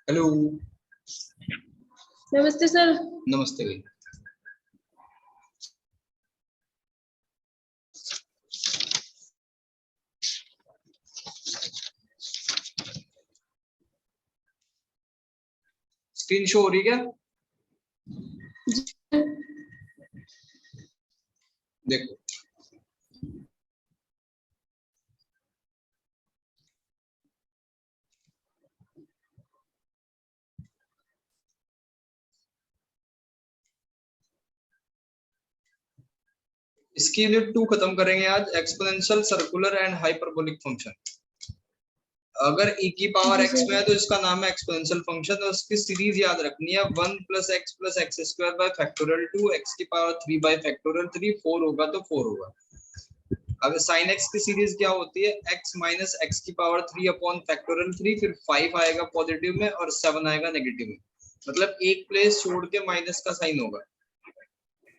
Hello. नमस्ते sir. नमस्ते भाई। स्क्रीन शो हो रही क्या? देखो, इसकी यूनिट 2 खत्म करेंगे आज, exponential, circular and hyperbolic function. अगर e की पावर x में है तो इसका नाम है एक्सपोनेंशियल फंक्शन और उसकी सीरीज याद रखनी है 1 + x square by factorial 2 x की पावर 3 बाय फैक्टोरियल 3 4 होगा तो 4 होगा। अगर sin x की सीरीज क्या होती है x माइनस x की पावर 3 अपॉन फैक्टोरियल 3, फिर 5 आएगा पॉजिटिव में और 7 आएगा नेगेटिव में, मतलब एक प्लेस छोड़ के माइनस का साइन होगा।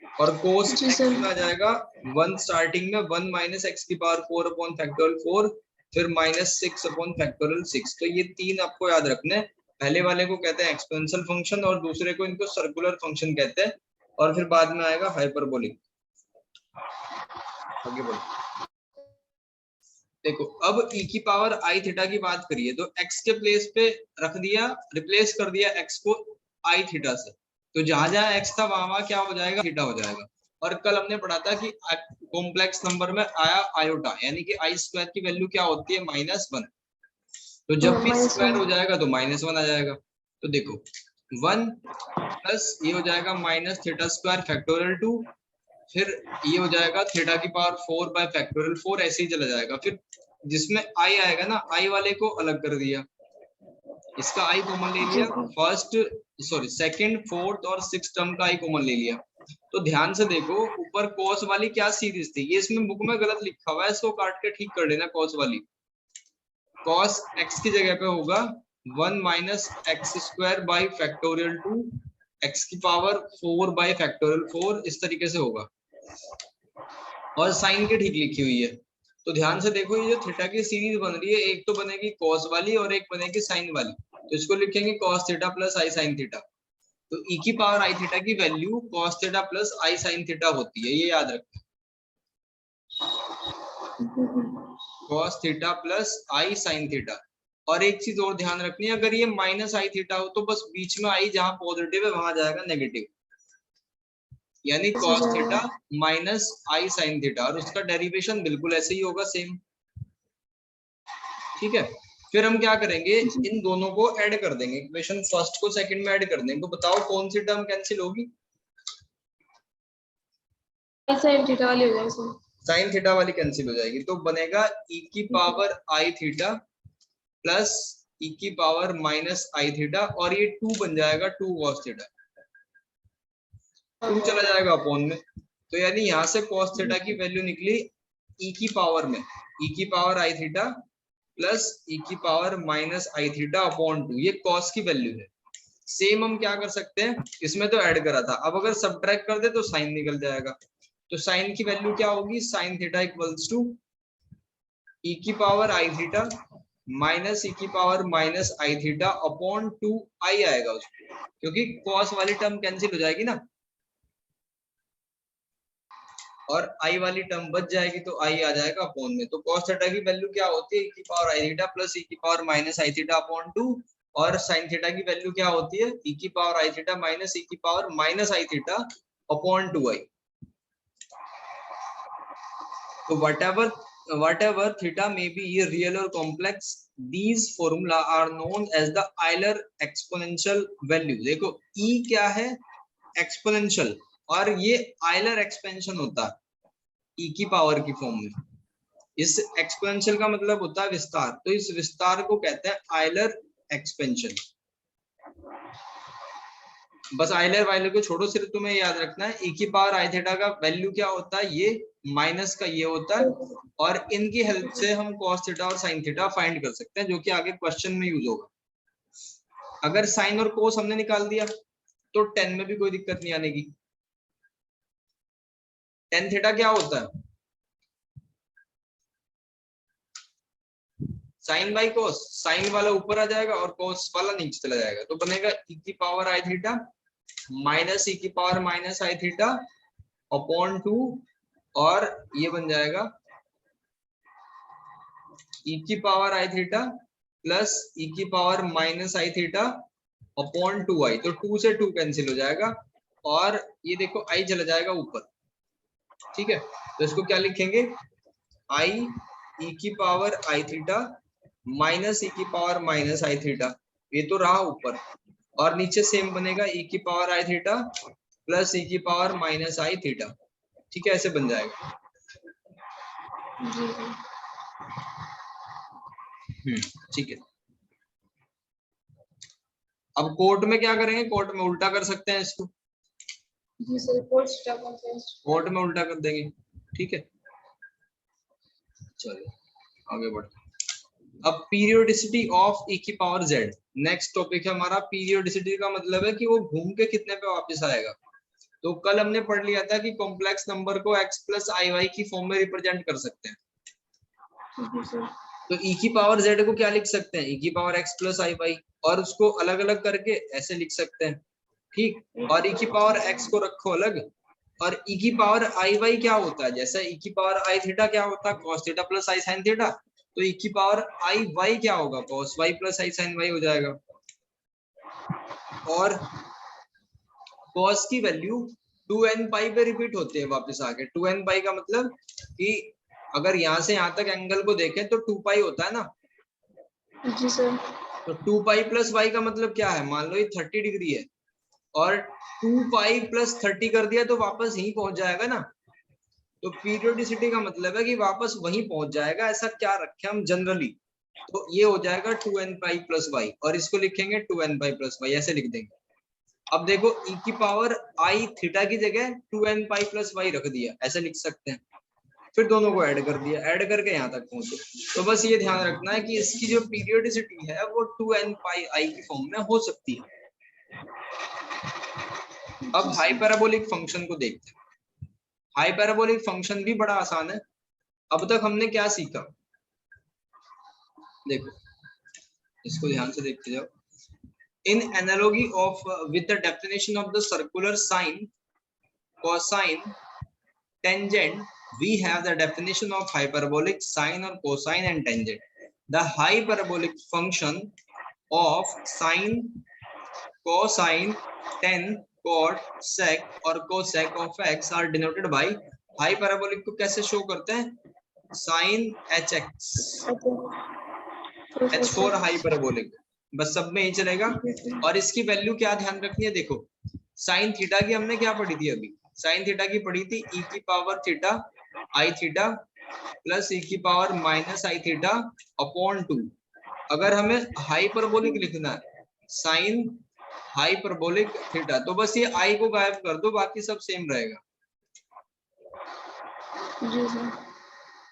और cos x में आ जाएगा 1 स्टार्टिंग में 1 माइनस x की पावर 4 अपॉन फैक्टोरियल 4, फिर -6 अपॉन फैक्टोरियल 6। तो ये तीन आपको याद रखने हैं। पहले वाले को कहते हैं एक्सपोनेंशियल फंक्शन और दूसरे को इनको सर्कुलर फंक्शन कहते हैं, और फिर बाद में आएगा हाइपरबोलिक। आगे बढ़ो। देखो, अब e की पावर i थीटा की बात करिए तो x के प्लेस पे रख दिया, रिप्लेस कर दिया x को i थीटा से, तो जहां जहां x था वहां क्या हो जाएगा, थीटा हो जाएगा। और कल हमने पढ़ा था कि कॉम्प्लेक्स नंबर में आया आयोटा, यानी कि i स्क्वायर की वैल्यू क्या होती है -1। तो जब भी स्क्वायर हो जाएगा तो -1 आ जाएगा। तो देखो 1 प्लस ये हो जाएगा माइनस थीटा स्क्वायर फैक्टोरियल 2, फिर ये हो जाएगा थीटा की पावर 4 बाय फैक्टोरियल 4, ऐसे ही चला जाएगा। फिर जिसमें i आएगा ना, i वाले को अलग कर दिया, इसका i कॉमन ले लिया, सेकंड, फोर्थ और सिक्स टर्म का i कॉमन ले लिया। तो ध्यान से देखो, ऊपर कॉस वाली क्या सीरीज थी, ये इसमें बुक में गलत लिखा हुआ है, इसको काट के ठीक कर लेना। कॉस वाली कॉस x की जगह पे होगा 1 minus x square by factorial 2 x की पावर 4 बाई फैक्टोरियल 4, इस तरीके से होगा। और साइन की ठीक लिखी हुई है। तो ध्यान से देखो, ये जो थीटा की सीरीज बन रही है, एक तो बनेगी कॉस वाली और एक बनेगी साइन वाली, तो इसको लिखेंगे कॉस थीटा प्लस आई साइन थीटा। तो e की पावर आई थीटा की वैल्यू कॉस थीटा प्लस आई साइन थीटा होती है, ये याद रखें, कॉस थीटा प्लस आई साइन थीटा। और एक चीज और ध्यान रखनी है, अगर ये माइनस आई थीटा हो तो बस बीच में आई जहां पॉजिटिव है वहां जाएगा नेगेटिव, यानी cos थीटा माइनस आई साइन थीटा, और उसका डेरिवेशन बिल्कुल ऐसे ही होगा, सेम। ठीक है, फिर हम क्या करेंगे, इन दोनों को ऐड कर देंगे, इक्वेशन फर्स्ट को सेकंड में ऐड कर देंगे। तो बताओ कौन सी टर्म कैंसिल होगी? साइन थीटा वाली हो जाएगी, साइन थीटा वाली कैंसिल हो जाएगी, तो बनेगा e की power i theta plus e की पावर माइनस आई थीटा, और ये 2 बन जाएगा 2 cos थीटा, 2 चला जाएगा अपॉन में। तो यानी यहाँ से cos थीटा की वैल्यू निकली e की पावर में e की power i theta plus e की power minus i theta upon 2, ये cos की वैल्यू है। सेम हम क्या कर सकते हैं, इसमें तो ऐड करा था, अब अगर सब्ट्रैक्ट कर दे तो साइन निकल जाएगा। तो साइन की वैल्यू क्या होगी, sine theta equals to e की power i theta minus e की power minus i theta upon 2 i आएगा उसको, क्योंकि cos वाली टर्म कैंसिल हो जाएगी ना, और i वाली टर्म बच जाएगी, तो i आ जाएगा अपॉन में। तो cos थीटा की वैल्यू क्या होती है, e की power i theta plus e की power minus i theta upon 2, और sin थीटा की वैल्यू क्या होती है, e की power i theta minus e की power minus i theta upon 2i। तो whatever theta may be real or complex, these formula are known as the Euler exponential value। देखो e क्या है, एक्सपोनेंशियल, और ये आयलर एक्सपेंशन होता है e की पावर की फॉर्म में। इस एक्सपोनेंशियल का मतलब होता है विस्तार, तो इस विस्तार को कहते हैं आयलर एक्सपेंशन। बस आयलर वायलर को छोड़ो, सिर्फ तुम्हें याद रखना है e की पावर आई थीटा का वैल्यू क्या होता है, ये माइनस का ये होता है, और इनकी हेल्प से हम cos थीटा और sin थीटा फाइंड कर सकते हैं, जो कि आगे क्वेश्चन में यूज होगा। अगर साइन और कोस हमने निकाल दिया तो टेन में भी कोई दिक्कत नहीं आने की। टेन थीटा क्या होता है, साइन बाई कोस, साइन वाला ऊपर आ जाएगा और कोस वाला नीचे चला जाएगा, तो बनेगा e की power i theta minus e की power minus i theta upon 2, और ये बन जाएगा e की power i theta plus e की power minus i theta upon 2i। तो 2 से 2 कैंसिल हो जाएगा और ये देखो i चला जाएगा ऊपर, ठीक है। तो इसको क्या लिखेंगे, i e की power i theta minus e की पावर माइनस आई थीटा, ये तो रहा ऊपर, और नीचे सेम बनेगा e की power i theta plus e की पावर माइनस आई थीटा, ठीक है, ऐसे बन जाएगा। जी सर। ठीक है। अब कोर्ट में क्या करेंगे, कोर्ट में उल्टा कर सकते हैं इसको, जी सर, कोर्ट स्टॉप होता है। कोर्ट में उल्टा कर देंगे, ठीक है। चलिए आगे बढ़ते हैं। अब पीरियोडिसिटी ऑफ e की पावर z, नेक्स्ट टॉपिक है हमारा। पीरियोडिसिटी का मतलब है कि वो घूम के कितने पे वापस आएगा। तो कल हमने पढ़ लिया था कि कॉम्प्लेक्स नंबर को x प्लस आई वाई की फॉर्म में रिप्रेजेंट कर सकते हैं। जी सर। तो e की पावर z को क्या लिख सकते हैं, e की पावर x प्लस आई वाई, और उसको अलग अलग करके ऐसे लिख सकते हैं, ठीक। और e की पावर x को रखो अलग, और e की पावर आई वाई क्या होता है, जैसे e की पावर आई थीटा क्या होता है, cos थीटा प्लस आई साइन थीटा, तो e की पावर आई वाई क्या होगा, cos वाई प्लस आई साइन वाई हो जाएगा। और cos की वैल्यू 2n पाई पे रिपीट होते हैं वापस आके। 2n पाई का मतलब कि अगर यहाँ से यहाँ तक एंगल को देखें तो 2 पाई होता है ना, जी सर। तो 2 पाई प्लस वाई का मतलब क्या है, मान लो ये 30 डिग्री है और 2 पाई प्लस 30 कर दिया तो वापस यहीं पहुंच जाएगा ना। तो पीरियोडिसिटी का मतलब है कि वापस वहीं पहुंच जाएगा, ऐसा क्या रखें हम जनरली, तो ये हो जाएगा 2n पाई प्लस वाई, और इसको लिखेंगे 2n पाई प्लस वाई, ऐसे लिख देंगे। अब देखो e की पावर आई थीटा की जगह 2n पाई प्लस वाई रख दिया, ऐसे लिख सकते हैं, फिर दोनों को ऐड कर दिया, ऐड करके यहाँ तक पहुंचे। तो बस ये ध्यान रखना है कि इसकी जो पीरियोडिसिटी है वो 2n पाई आई की फॉर्म में हो सकती है। अब हाइपरबोलिक फंक्शन को देखते हैं। हाइपरबोलिक फंक्शन भी बड़ा आसान है। अब तक हमने क्या सीखा, देखो इसको ध्यान से देखते जाओ। In analogy of with the definition of the circular sine, cosine, tangent, we have the definition of hyperbolic sine or cosine and tangent. The hyperbolic function of sine, cosine, tan, cot, sec और cosec of x are denoted by, hyperbolic को कैसे show करते हैं, sin hx, h for hyperbolic, बस सब में ही चलेगा। और इसकी वैल्यू क्या ध्यान रखनी है, देखो साइन थीटा की हमने क्या पढ़ी थी अभी, साइन थीटा की पढ़ी थी e की पावर थीटा आई थीटा प्लस e की power minus i theta upon 2। अगर हमें हाइपरबोलिक लिखना है साइन हाइपरबोलिक थीटा, तो बस ये i को गायब कर दो, बाकी सब सेम रहेगा। जी सर।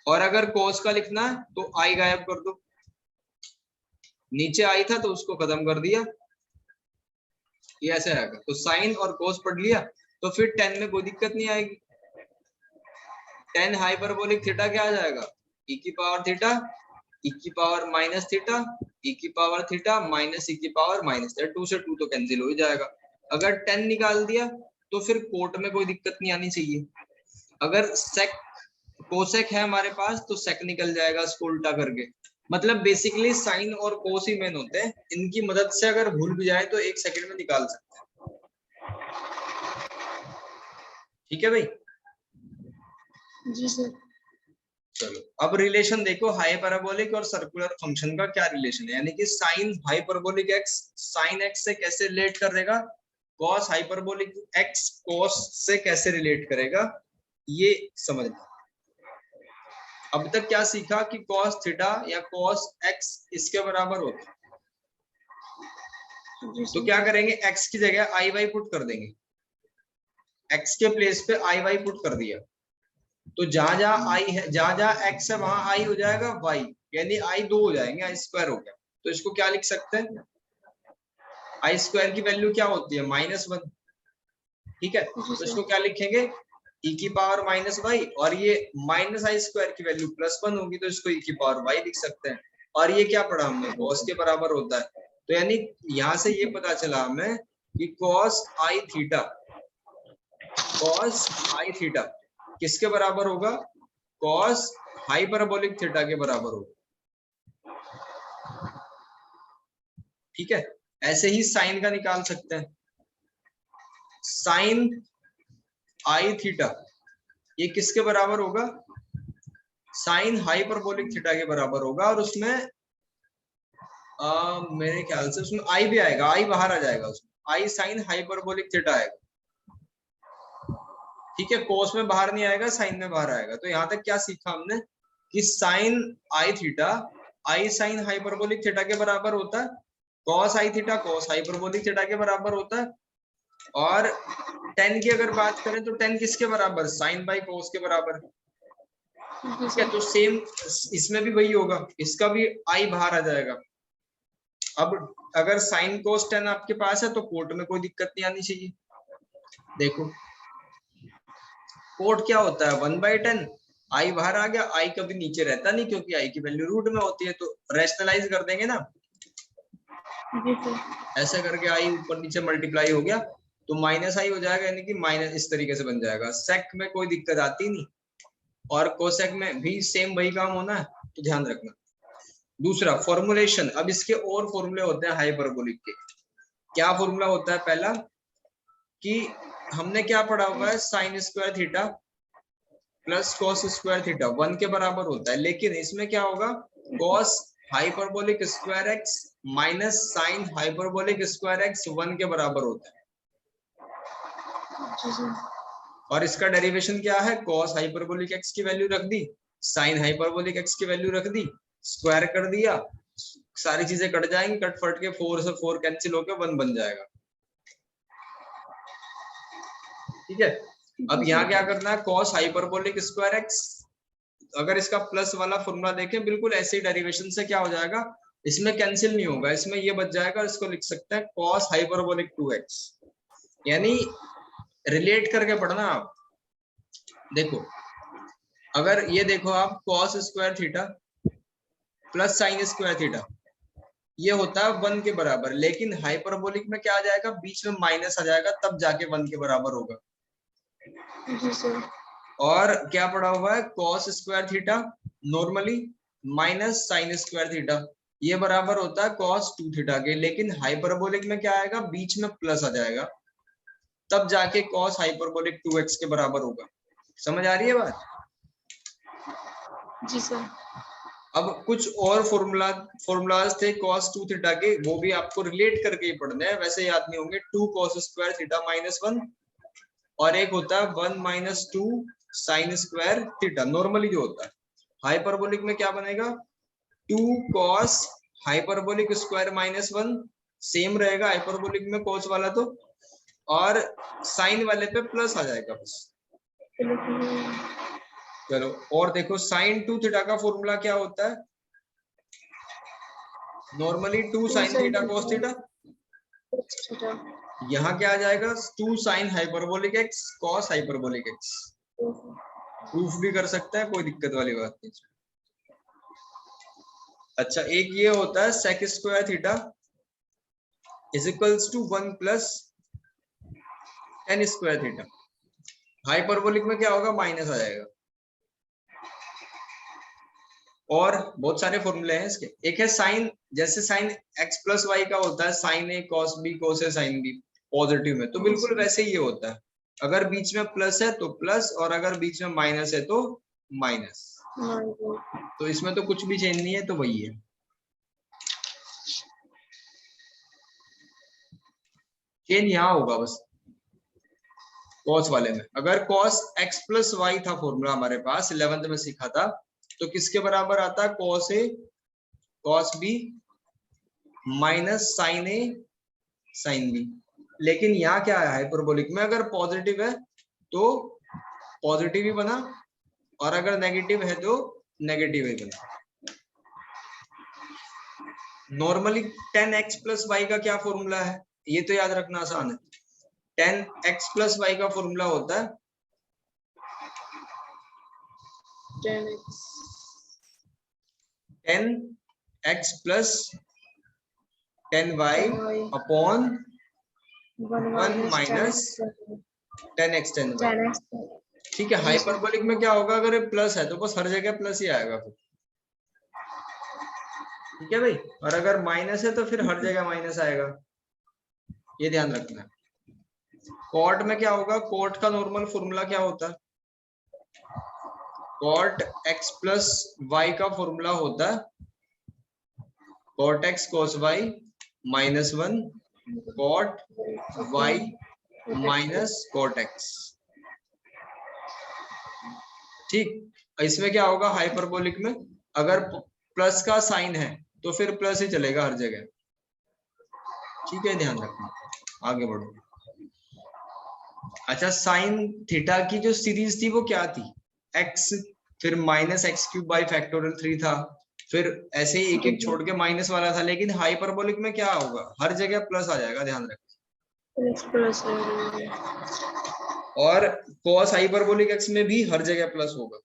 और अगर cos का लिखना है तो i गायब कर दो, नीचे आई था तो उसको खत्म कर दिया, ये ऐसे आएगा। तो साइन और कोस पढ़ लिया तो फिर टेन में कोई दिक्कत नहीं आएगी। टेन हाइपरबोलिक थीटा क्या आ जाएगा, e की पावर थीटा e की पावर माइनस थीटा e की पावर थीटा माइनस e की पावर माइनस थीटा, 2 से 2 तो कैंसिल हो ही जाएगा। अगर 10 निकाल दिया तो फिर कोट में कोई दिक्कत नहीं आनी चाहिए। अगर सेक कोसेक है हमारे पास तो सेक निकल जाएगा इसको उल्टा करके। मतलब बेसिकली साइन और कोस ही मेन होते हैं, इनकी मदद से अगर भूल भी जाए तो 1 सेकंड में निकाल सकते हैं। ठीक है भाई, जी सर। चलो अब रिलेशन देखो हाइपरबोलिक और सर्कुलर फंक्शन का क्या रिलेशन है, यानी कि sine hyperbolic x sine x से कैसे रिलेट करेगा, कॉस हाइपरबोलिक एक्स कॉस से कैसे रिलेट करेगा, ये समझना। अब तक क्या सीखा कि cos थीटा या cos x इसके बराबर होता है, तो क्या करेंगे x की जगह आई वाई पुट कर देंगे, x के प्लेस पे आई वाई पुट कर दिया, तो जहां जहां i है जहां जहां x है वहां i हो जाएगा y, यानी i 2 हो जाएंगे, i स्क्वायर हो गया। तो इसको क्या लिख सकते हैं, i स्क्वायर की वैल्यू क्या होती है -1, ठीक है। तो इसको क्या लिखेंगे e की पावर माइनस वाई, और ये माइनस आई स्क्वायर की वैल्यू +1 होगी तो इसको e की पावर y लिख सकते हैं। और ये क्या पढ़ा हमने, cos के बराबर होता है। तो यानी यहाँ से ये पता चला हमें कि cos i theta, cos i theta किसके बराबर होगा, cos हाइपरबोलिक थीटा के बराबर होगा। ठीक है, ऐसे ही साइन का निकाल सकते हैं, साइन आई थीटा ये किसके बराबर होगा, साइन हाइपरबोलिक थीटा के बराबर होगा। और उसमें मेरे ख्याल से उसमें आई भी आएगा, आई बाहर आ जाएगा उसमें, आई साइन हाइपरबोलिक थीटा आएगा। ठीक है, कोस में बाहर नहीं आएगा, साइन में बाहर आएगा। तो यहाँ तक क्या सीखा हमने कि साइन आई थीटा आई साइन हाइपरबोलिक थीटा के बराबर होता है, cos i theta cos hyperbolic theta के बराबर होता है। और टेन की अगर बात करें तो टेन किसके बराबर, साइन बाई कोस के बराबर। ठीक है, तो सेम इसमें भी वही होगा, इसका भी आई बाहर आ जाएगा। अब अगर साइन कोस टेन आपके पास है तो कोट में कोई दिक्कत नहीं आनी चाहिए। देखो कोट क्या होता है, 1/10, आई बाहर आ गया, आई कभी नीचे रहता नहीं क्योंकि आई की वैल्यू रूट में होती है। तो रैशनलाइज कर देंगे ना, ऐसे करके आई ऊपर नीचे मल्टीप्लाई हो गया तो माइनस आई हो जाएगा, यानी कि माइनस इस तरीके से बन जाएगा। सेक में कोई दिक्कत आती नहीं, और कोसेक में भी सेम वही काम होना है, तो ध्यान रखना। दूसरा फॉर्मुलेशन, अब इसके और फॉर्मूले होते हैं हाइपरबोलिक के। क्या फॉर्मूला होता है, पहला कि हमने क्या पढ़ा हुआ है, sign square theta plus cos square theta 1 के बराबर होता है। लेकिन इसमें क्या होगा, cos hyperbolic square x minus sine hyperbolic square x 1 के बराबर होता है। और इसका डेरिवेशन क्या है, कॉस हाइपरबोलिक एक्स की वैल्यू रख दी, साइन हाइपरबोलिक एक्स की वैल्यू रख दी, स्क्वायर कर दिया, सारी चीजें कट जाएंगी, कट फट के 4 से 4 कैंसिल होकर 1 बन जाएगा। ठीक है, अब यहाँ क्या करना है, कॉस हाइपरबोलिक स्क्वायर एक्स, अगर इसका प्लस वाला फॉर्मूला देखें बिल्कुल ऐसे ही डेरिवेशन से क्या हो जाएगा, इसमें कैंसिल नहीं होगा, इसमें ये बच जाएगा। इसको लिख सकते हैं कॉस हाइपरबोलिक 2x, यानी रिलेट करके पढ़ना आप। देखो अगर ये देखो आप cos square theta plus sign square theta ये होता है 1 के बराबर, लेकिन हाइपरबोलिक में क्या आ जाएगा, बीच में माइनस आ जाएगा, तब जाके 1 के बराबर होगा। जी सर। और क्या पढ़ा हुआ है, cos square theta normally minus sign square theta ये बराबर होता है कॉस 2 थीटा के, लेकिन हाइपरबोलिक में क्या आएगा, बीच में प्लस आ जाएगा, तब जाके कॉस हाइपरबोलिक 2x के बराबर होगा। समझ आ रही है बात? जी सर। अब कुछ और फॉर्मूलाज थे cos 2 थीटा के, वो भी आपको रिलेट करके ही पढ़ने हैं, वैसे याद नहीं होंगे। 2 cos स्क्वायर थीटा माइनस 1, और एक होता है 1 minus 2 sign square theta normally जो होता है। हाइपरबोलिक में क्या बनेगा, 2 cos hyperbolic square minus 1 same रहेगा हाइपरबोलिक में cos वाला तो, और साइन वाले पे प्लस आ जाएगा बस। चलो और देखो साइन 2 थीटा का फॉर्मूला क्या होता है, normally 2 sine theta cos theta, यहाँ क्या आ जाएगा, 2 sine hyperbolic x cos hyperbolic x. Proof भी कर सकते हैं, कोई दिक्कत वाली बात नहीं। अच्छा एक ये होता है sec square theta is equals to 1 plus tan square theta, hyperbolic में क्या होगा, माइनस आ जाएगा। और बहुत सारे फॉर्मूले हैं इसके। एक है साइन, जैसे साइन x प्लस वाई का होता है, sine A cos B cos A sine B positive में, तो बिल्कुल वैसे ही ये होता है, अगर बीच में प्लस है तो प्लस, और अगर बीच में माइनस है तो माइनस। तो इसमें तो कुछ भी चेंज नहीं है, तो वही है। चेंज यहाँ होगा बस कॉस वाले में। अगर कॉस x प्लस वाई था फॉर्मूला हमारे पास 11th में सीखा था, तो किसके बराबर आता है, cos A cos B minus sign A sine B. लेकिन यहाँ क्या है, हाइपरबोलिक में अगर पॉजिटिव है तो पॉजिटिव ही बना, और अगर नेगेटिव है तो नेगेटिव ही बना। नॉर्मली 10x प्लस वाई का क्या फॉर्मूला है, ये तो याद रखना आसान है। 10x प्लस वाई का फॉर्मूला होता है 10x x plus 10y upon 1 minus 10x 10y। ठीक है, हाइपरबोलिक में क्या होगा, अगर ये प्लस है तो बस हर जगह प्लस ही आएगा फिर। ठीक है भाई, और अगर माइनस है तो फिर हर जगह माइनस आएगा, ये ध्यान रखना है। कॉट में क्या होगा, कॉट का नॉर्मल फॉर्मूला क्या होता है, कॉट x प्लस वाई का फॉर्मूला होता है cot x cos y minus 1 cot y minus cot x। ठीक, इसमें क्या होगा, हाइपरबोलिक में अगर प्लस का साइन है तो फिर प्लस ही चलेगा हर जगह। ठीक है, ध्यान रखना, आगे बढ़ो। अच्छा, साइन थीटा की जो सीरीज थी वो क्या थी, x फिर minus x cube by factorial 3 था, फिर ऐसे ही एक एक छोड़ के माइनस वाला था। लेकिन हाइपरबोलिक में क्या होगा, हर जगह प्लस आ जाएगा, ध्यान रखना। और cos हाइपरबोलिक x में भी हर जगह प्लस होगा।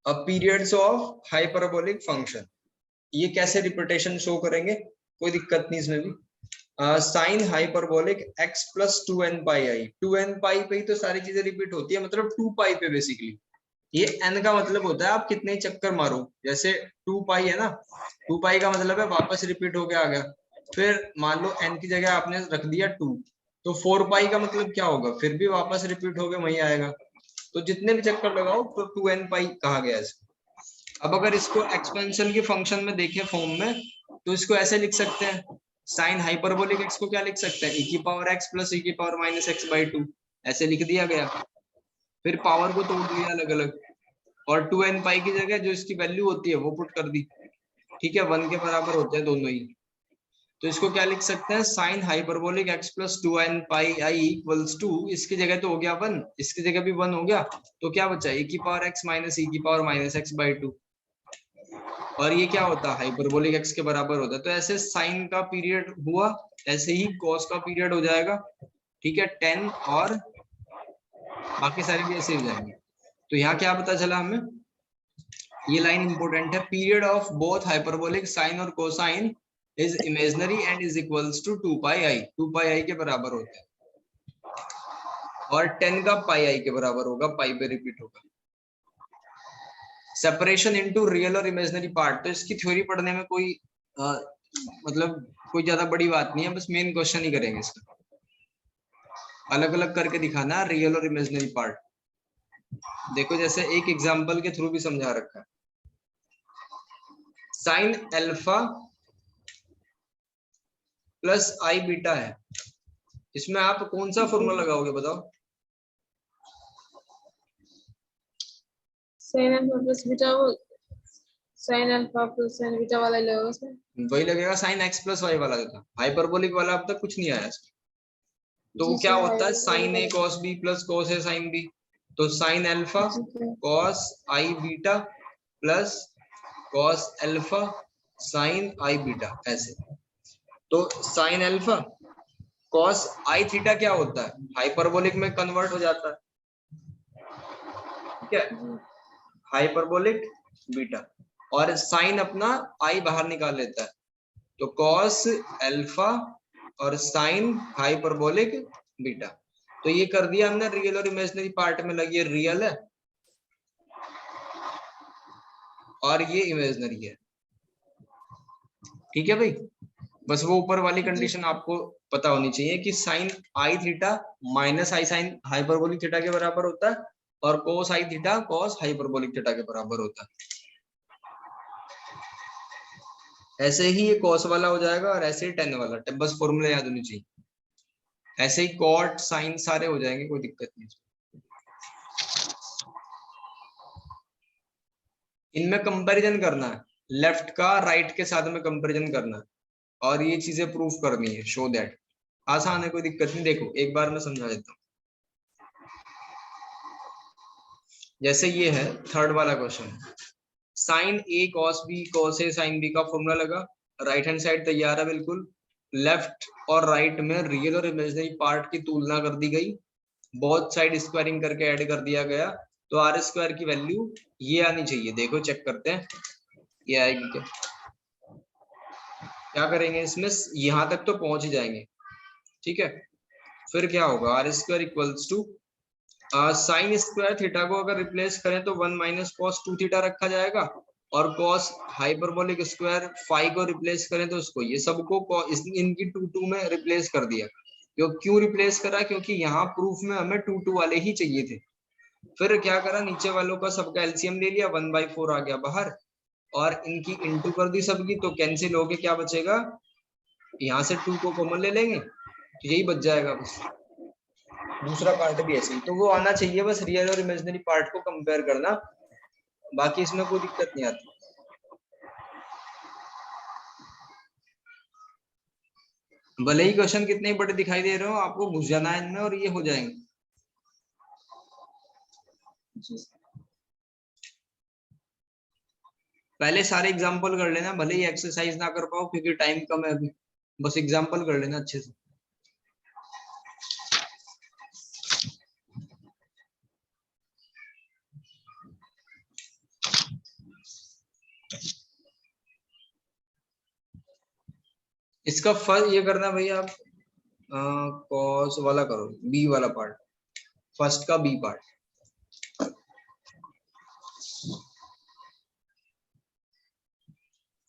अब पीरियड्स ऑफ हाइपरबोलिक फंक्शन, ये कैसे रिपीटेशन शो करेंगे, कोई दिक्कत नहीं इसमें भी। Sign hyperbolic x plus 2n pi आई, 2n पाई पे ही तो सारी चीजें रिपीट होती है, मतलब 2 पाई पे बेसिकली। ये n का मतलब होता है आप कितने चक्कर मारो, जैसे 2 पाई है ना, 2 पाई का मतलब है वापस रिपीट होके आ गया। फिर मान लो n की जगह आपने रख दिया 2, तो 4 पाई का मतलब क्या होगा, फिर भी वापस रिपीट होके वही आएगा। तो जितने भी चक्कर लगाओ तो 2n पाई कहा गया इसको। अब अगर इसको एक्सपेंशन के फंक्शन में देखें फॉर्म में, तो इसको ऐसे लिख सकते हैं, साइन हाइपरबोलिक x को क्या लिख सकते हैं, e की पावर x प्लस e की पावर माइनस x बाई 2, ऐसे लिख दिया गया। फिर पावर को तोड़ दिया अलग अलग, और 2n पाई की जगह जो इसकी वैल्यू होती है वो पुट कर दी। ठीक है, 1 के बराबर होते हैं दोनों ही। तो इसको क्या लिख सकते हैं, sine hyperbolic x plus 2n pi i equals to, इसकी जगह तो हो गया 1, इसकी जगह भी 1 हो गया, तो क्या बचा, e की पावर x माइनस e की पावर माइनस x बाई 2। और ये क्या होता है, हाइपरबोलिक x के बराबर होता है। तो ऐसे साइन का पीरियड हुआ, ऐसे ही कॉस का पीरियड हो जाएगा। ठीक है, 10 और बाकी सारे भी ऐसे हो जाएंगे। तो यहाँ क्या पता चला हमें, ये लाइन इंपॉर्टेंट है, period of both hyperbolic sine और cosine is imaginary and is equals to 2 pi i, 2 pi i के बराबर होता है, और 10 का पाई आई के बराबर होगा, पाई पे रिपीट होगा। सेपरेशन इनटू रियल और इमेजिनरी पार्ट, तो इसकी थ्योरी पढ़ने में कोई मतलब कोई ज्यादा बड़ी बात नहीं है, बस मेन क्वेश्चन ही करेंगे इसका, अलग अलग करके दिखाना रियल और इमेजिनरी पार्ट। देखो जैसे एक एग्जांपल के थ्रू भी समझा रखा है, साइन अल्फा प्लस आई बीटा है, इसमें आप कौन सा फॉर्मूला लगाओगे बताओ, sine alpha plus beta, sine alpha plus sign beta वाला लगेगा उसमें, वही लगेगा साइन एक्स प्लस वाई वाला था, हाइपरबोलिक वाला अब तक कुछ नहीं आया इसमें। तो वो क्या होता है, sine A cos B plus cos A sine B, तो sine alpha cos i beta plus cos alpha sine i beta, ऐसे। तो sine alpha cos i theta क्या होता है, हाइपरबोलिक में कन्वर्ट हो जाता है। ठीक है, हाइपरबोलिक बीटा, और साइन अपना आई बाहर निकाल लेता है, तो कॉस अल्फा और साइन हाइपरबोलिक बीटा। तो ये कर दिया हमने रियल और इमेजिनरी पार्ट में, लगी रियल है और ये इमेजिनरी है। ठीक है भाई, बस वो ऊपर वाली कंडीशन आपको पता होनी चाहिए कि साइन आई थीटा माइनस आई साइन हाइपरबोलिक थीटा के बराबर होता है, और कोस आई थीटा कोस हाइपरबोलिक थीटा के बराबर होता है। ऐसे ही ये कॉस वाला हो जाएगा और ऐसे ही टेन वाला, बस फॉर्मूला याद होनी चाहिए। ऐसे ही कॉट साइन सारे हो जाएंगे, कोई दिक्कत नहीं। इनमें कंपैरिजन करना है, लेफ्ट का राइट के साथ में कंपैरिजन करना है, और ये चीजें प्रूफ करनी है, शो दैट। आसान है, कोई दिक्कत नहीं। देखो एक बार मैं समझा देता हूँ। जैसे ये है थर्ड वाला question, sign A cos B cos A sine B का फॉर्मूला लगा, राइट हैंड साइड तैयार है बिल्कुल, लेफ्ट और राइट में रियल और इमेजिनरी पार्ट की तुलना कर दी गई, बोथ साइड स्क्वायरिंग करके ऐड कर दिया गया, तो आर स्क्वायर की वैल्यू ये आनी चाहिए। देखो चेक करते हैं ये आएगी क्या। क्या करेंगे इसमें, यहाँ तक तो पहुंच ही जाएंगे, ठीक है। फिर क्या होगा, r square equals to sine square theta को अगर रिप्लेस करें तो 1 माइनस कॉस 2 थीटा रखा जाएगा, और कॉस हाइपरबोलिक स्क्वायर फाई को रिप्लेस करें तो उसको, ये सबको इनकी 2 में रिप्लेस कर दिया। क्यों रिप्लेस करा, क्योंकि यहाँ प्रूफ में हमें 2 वाले ही चाहिए थे। फिर क्या करा, नीचे वालों का सबका एलसीएम ले लिया, 1/4 आ गया बाहर, और इनकी इंटू कर दी सबकी, तो कैंसिल हो गया, क्या बचेगा, यहाँ से 2 को कॉमन ले लेंगे तो यही बच जाएगा बस। दूसरा पार्ट भी ऐसे ही, तो वो आना चाहिए, बस रियल और इमेजिनरी पार्ट को कंपेयर करना, बाकी इसमें कोई दिक्कत नहीं आती। भले ही क्वेश्चन कितने बड़े दिखाई दे रहे हो, आपको घुस जाना है इनमें और ये हो जाएंगे। पहले सारे एग्जांपल कर लेना, भले ही एक्सरसाइज ना कर पाओ क्योंकि टाइम कम है अभी, बस एग्जांपल कर लेना अच्छे से। इसका फर्स्ट ये करना भैया, आप कॉस वाला करो, बी वाला पार्ट, फर्स्ट का बी पार्ट।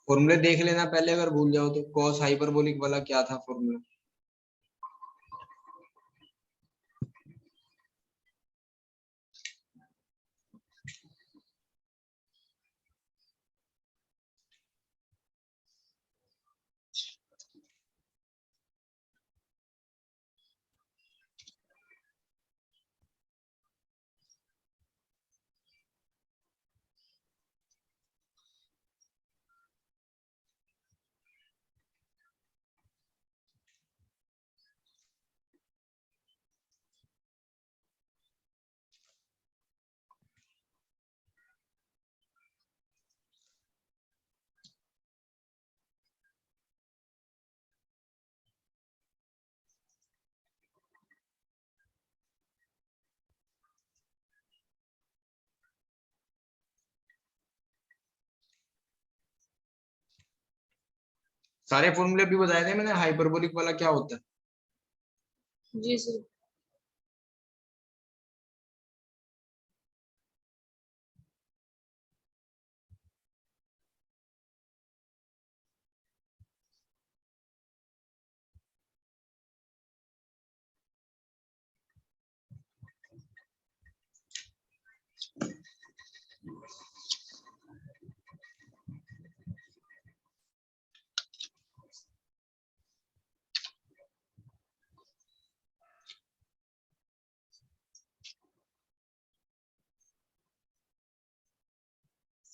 फॉर्मूले देख लेना पहले, अगर भूल जाओ तो। कॉस हाइपरबोलिक वाला क्या था फॉर्मूला, सारे फॉर्मूले भी बताए थे मैंने, हाइपरबोलिक वाला क्या होता है। जी सर।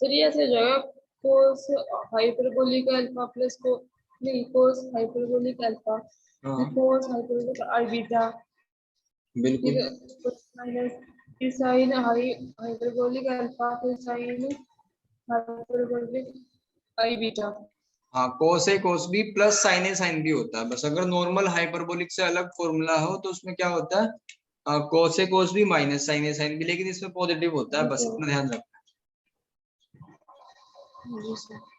सर ये ऐसे जाएगा, कोस हाइपरबोलिक अल्फा प्लस को, नहीं cos hyperbolic alpha cos hyperbolic आई बीटा, बिल्कुल फिर माइनस फिर साइन हाइपरबोलिक अल्फा, फिर साइन हाइपरबोलिक आई बीटा। हाँ, कोस ए कोस बी प्लस साइन ए साइन बी होता है बस। अगर नॉर्मल हाइपरबोलिक से अलग फॉर्मूला हो तो उसमें क्या होता है, कोस ए कोस बी माइनस साइन ए साइन बी, लेकिन इसमें पॉजिटिव होता है, बस इतना ध्यान रखना। जी सर।